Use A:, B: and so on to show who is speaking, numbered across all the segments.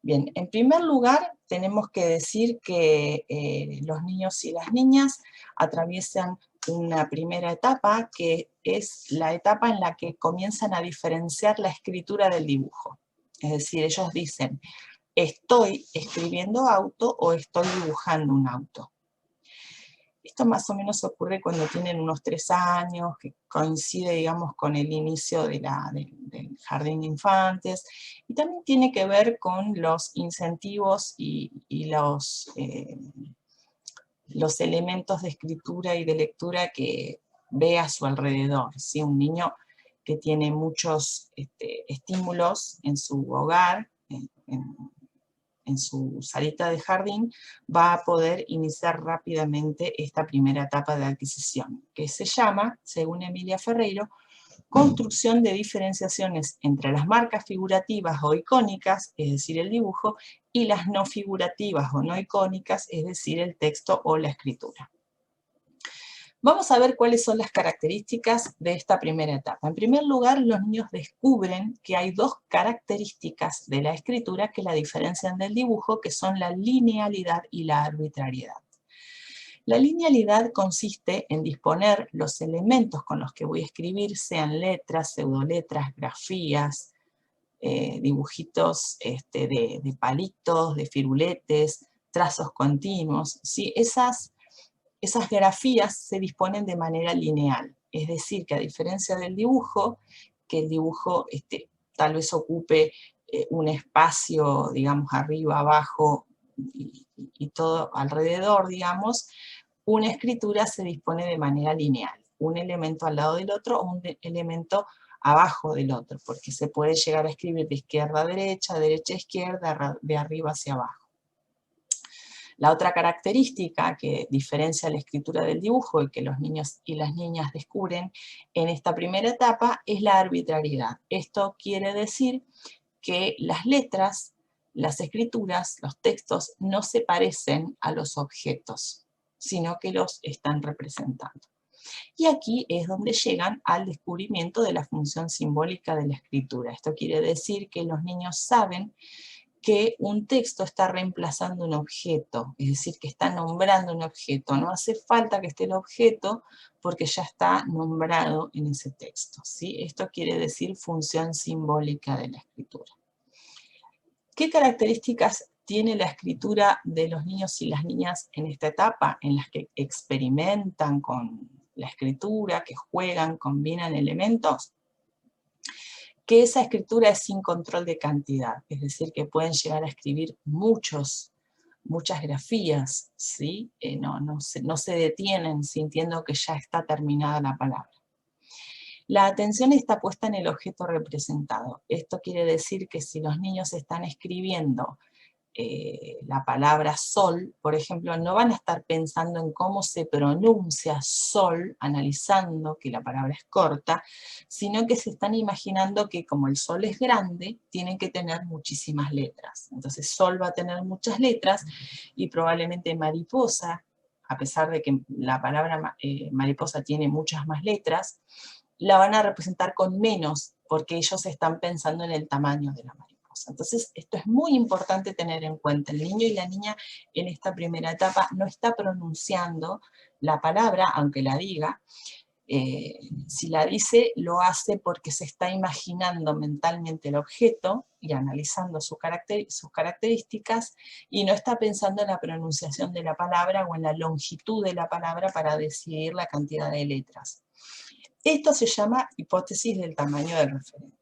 A: Bien, en primer lugar tenemos que decir que los niños y las niñas atraviesan una primera etapa que es la etapa en la que comienzan a diferenciar la escritura del dibujo. Es decir, ellos dicen, estoy escribiendo auto o estoy dibujando un auto. Esto más o menos ocurre cuando tienen unos 3 años, que coincide, digamos, con el inicio del jardín de infantes, y también tiene que ver con los incentivos y los elementos de escritura y de lectura que ve a su alrededor, ¿sí? Un niño que tiene muchos estímulos en su hogar, en su salita de jardín, va a poder iniciar rápidamente esta primera etapa de adquisición, que se llama, según Emilia Ferreiro, construcción de diferenciaciones entre las marcas figurativas o icónicas, es decir, el dibujo, y las no figurativas o no icónicas, es decir, el texto o la escritura. Vamos a ver cuáles son las características de esta primera etapa. En primer lugar, los niños descubren que hay 2 características de la escritura que la diferencian del dibujo, que son la linealidad y la arbitrariedad. La linealidad consiste en disponer los elementos con los que voy a escribir, sean letras, pseudoletras, grafías, dibujitos de palitos, de firuletes, trazos continuos, ¿sí? Esas grafías se disponen de manera lineal, es decir, que a diferencia del dibujo, que el dibujo tal vez ocupe un espacio, digamos, arriba, abajo y todo alrededor, digamos, una escritura se dispone de manera lineal, un elemento al lado del otro o un elemento abajo del otro, porque se puede llegar a escribir de izquierda a derecha, derecha a izquierda, de arriba hacia abajo. La otra característica que diferencia la escritura del dibujo y que los niños y las niñas descubren en esta primera etapa es la arbitrariedad. Esto quiere decir que las letras, las escrituras, los textos no se parecen a los objetos, sino que los están representando. Y aquí es donde llegan al descubrimiento de la función simbólica de la escritura. Esto quiere decir que los niños saben que un texto está reemplazando un objeto, es decir, que está nombrando un objeto. No hace falta que esté el objeto porque ya está nombrado en ese texto, ¿sí? Esto quiere decir función simbólica de la escritura. ¿Qué características tiene la escritura de los niños y las niñas en esta etapa, en las que experimentan con la escritura, que juegan, combinan elementos? Que esa escritura es sin control de cantidad, es decir, que pueden llegar a escribir muchas grafías, ¿sí? No se detienen sintiendo que ya está terminada la palabra. La atención está puesta en el objeto representado. Esto quiere decir que si los niños están escribiendo la palabra sol, por ejemplo, no van a estar pensando en cómo se pronuncia sol, analizando que la palabra es corta, sino que se están imaginando que como el sol es grande, tienen que tener muchísimas letras. Entonces sol va a tener muchas letras y probablemente mariposa, a pesar de que la palabra mariposa tiene muchas más letras, la van a representar con menos, porque ellos están pensando en el tamaño de la mariposa. Entonces, esto es muy importante tener en cuenta. El niño y la niña en esta primera etapa no está pronunciando la palabra, aunque la diga. Si la dice, lo hace porque se está imaginando mentalmente el objeto y analizando sus características, y no está pensando en la pronunciación de la palabra o en la longitud de la palabra para decidir la cantidad de letras. Esto se llama hipótesis del tamaño del referente.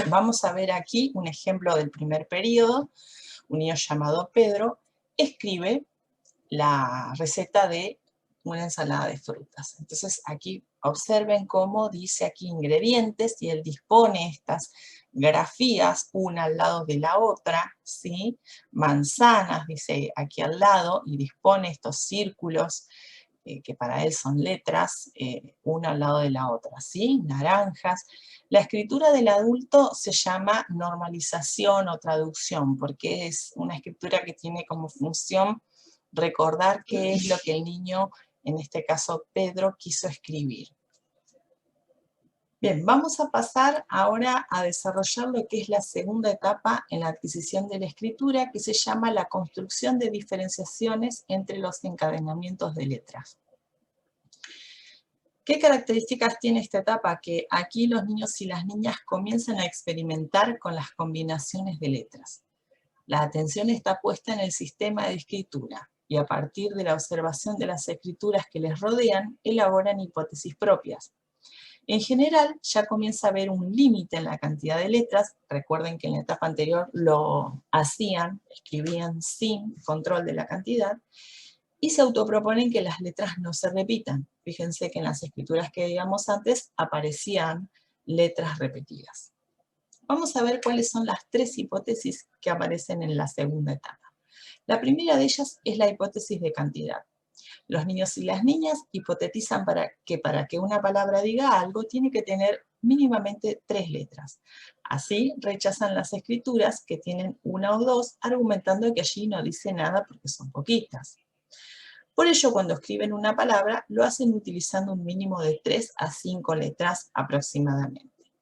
A: Vamos a ver aquí un ejemplo del primer periodo. Un niño llamado Pedro escribe la receta de una ensalada de frutas. Entonces aquí observen cómo dice aquí ingredientes y él dispone estas grafías una al lado de la otra, ¿sí? Manzanas dice aquí al lado y dispone estos círculos que para él son letras, una al lado de la otra, ¿sí? Naranjas. La escritura del adulto se llama normalización o traducción, porque es una escritura que tiene como función recordar qué es lo que el niño, en este caso Pedro, quiso escribir. Bien, vamos a pasar ahora a desarrollar lo que es la segunda etapa en la adquisición de la escritura, que se llama la construcción de diferenciaciones entre los encadenamientos de letras. ¿Qué características tiene esta etapa? Que aquí los niños y las niñas comienzan a experimentar con las combinaciones de letras. La atención está puesta en el sistema de escritura y a partir de la observación de las escrituras que les rodean, elaboran hipótesis propias. En general, ya comienza a haber un límite en la cantidad de letras. Recuerden que en la etapa anterior lo hacían, escribían sin control de la cantidad, y se autoproponen que las letras no se repitan. Fíjense que en las escrituras que veíamos antes aparecían letras repetidas. Vamos a ver cuáles son las tres hipótesis que aparecen en la segunda etapa. La primera de ellas es la hipótesis de cantidad. Los niños y las niñas hipotetizan para que una palabra diga algo tiene que tener mínimamente 3 letras. Así rechazan las escrituras que tienen una o dos, argumentando que allí no dice nada porque son poquitas. Por ello, cuando escriben una palabra, lo hacen utilizando un mínimo de 3 a 5 letras aproximadamente.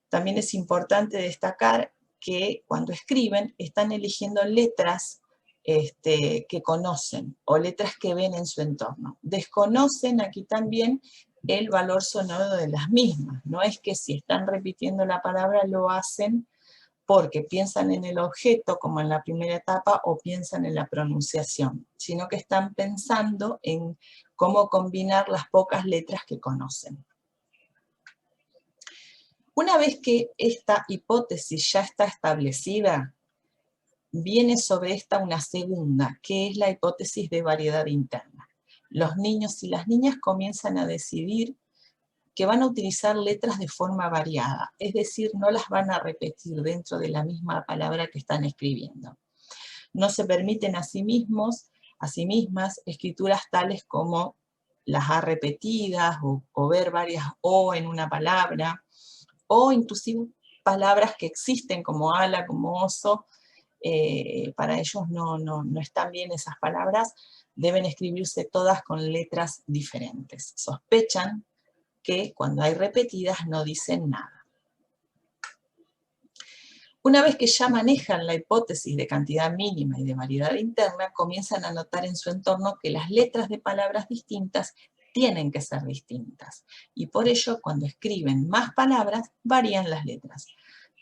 A: También es importante destacar que cuando escriben están eligiendo letras que conocen o letras que ven en su entorno. Desconocen aquí también el valor sonoro de las mismas. No es que si están repitiendo la palabra lo hacen porque piensan en el objeto como en la primera etapa o piensan en la pronunciación, sino que están pensando en cómo combinar las pocas letras que conocen. Una vez que esta hipótesis ya está establecida, viene sobre esta una segunda, que es la hipótesis de variedad interna. Los niños y las niñas comienzan a decidir que van a utilizar letras de forma variada, es decir, no las van a repetir dentro de la misma palabra que están escribiendo. No se permiten a sí mismas escrituras tales como las A repetidas o ver varias O en una palabra, o inclusive palabras que existen como ala, como oso, para ellos no están bien esas palabras, deben escribirse todas con letras diferentes. Sospechan que cuando hay repetidas no dicen nada. Una vez que ya manejan la hipótesis de cantidad mínima y de variedad interna, comienzan a notar en su entorno que las letras de palabras distintas tienen que ser distintas. Y por ello, cuando escriben más palabras, varían las letras.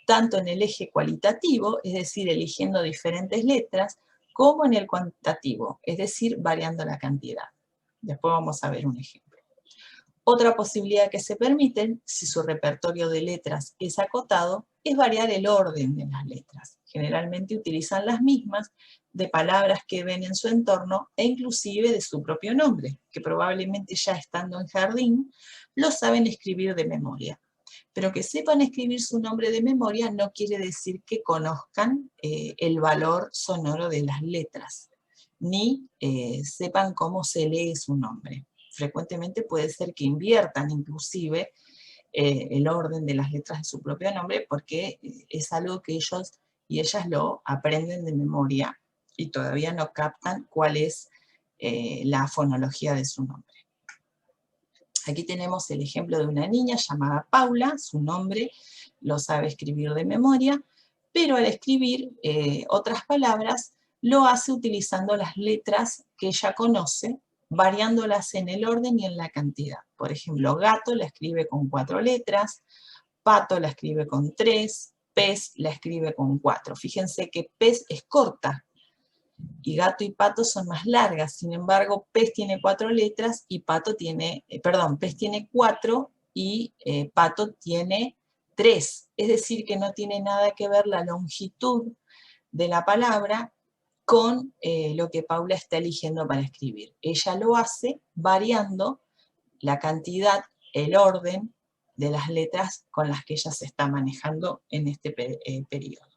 A: Tanto en el eje cualitativo, es decir, eligiendo diferentes letras, como en el cuantitativo, es decir, variando la cantidad. Después vamos a ver un ejemplo. Otra posibilidad que se permite, si su repertorio de letras es acotado, es variar el orden de las letras. Generalmente utilizan las mismas de palabras que ven en su entorno e inclusive de su propio nombre, que probablemente ya estando en jardín lo saben escribir de memoria. Pero que sepan escribir su nombre de memoria no quiere decir que conozcan el valor sonoro de las letras, ni sepan cómo se lee su nombre. Frecuentemente puede ser que inviertan inclusive el orden de las letras de su propio nombre porque es algo que ellos y ellas lo aprenden de memoria y todavía no captan cuál es la fonología de su nombre. Aquí tenemos el ejemplo de una niña llamada Paula, su nombre lo sabe escribir de memoria, pero al escribir otras palabras lo hace utilizando las letras que ella conoce, variándolas en el orden y en la cantidad. Por ejemplo, gato la escribe con 4 letras, pato la escribe con 3, pez la escribe con 4. Fíjense que pez es corta, y gato y pato son más largas. Sin embargo, pez tiene 4 letras y pato tiene, pez tiene 4 y pato tiene 3. Es decir, que no tiene nada que ver la longitud de la palabra con lo que Paula está eligiendo para escribir. Ella lo hace variando la cantidad, el orden de las letras con las que ella se está manejando en este periodo.